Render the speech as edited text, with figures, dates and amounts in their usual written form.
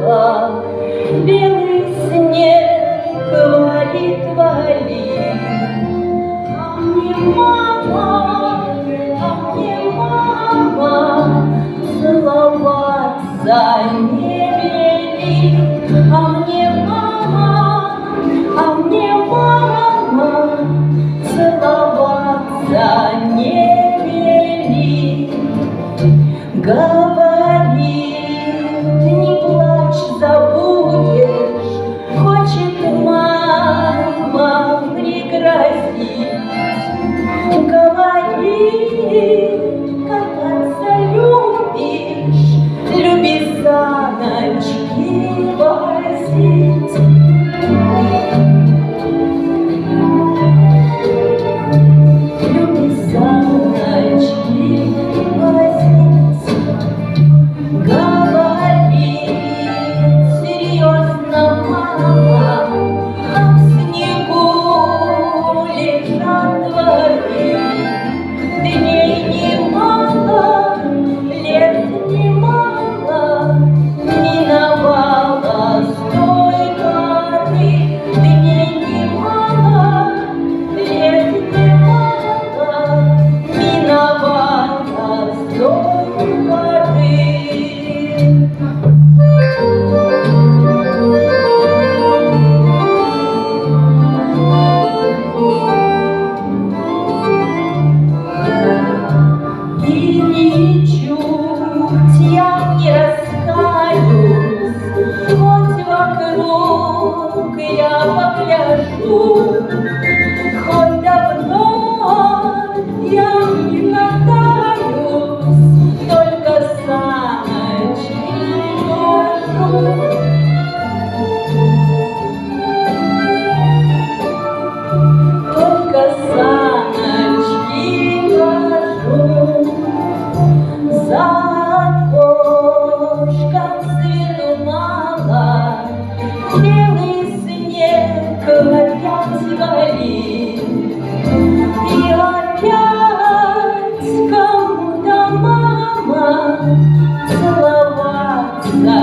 мало, белый снег валит, валит. А мне мама, целоваться не велит. А мне мама, целоваться не велит. Говорит, не плачь, забудешь, хочет мама пригрозить. Говорит, кататься любишь, люби саночки возить. Люби саночки возить. Говорит, серьезно, мама, а в снегу лежат дворы. Дней немало, лет немало, миновала с той поры. Дней немало, лет немало, миновала с той поры. И ничуть я не раскаюсь, хоть вокруг я погляжу, хоть давно я не катаюсь, только саночки вожу. Только саночки вожу. За окошком свету мало, белый снег опять валит. И опять кому-то мама целоваться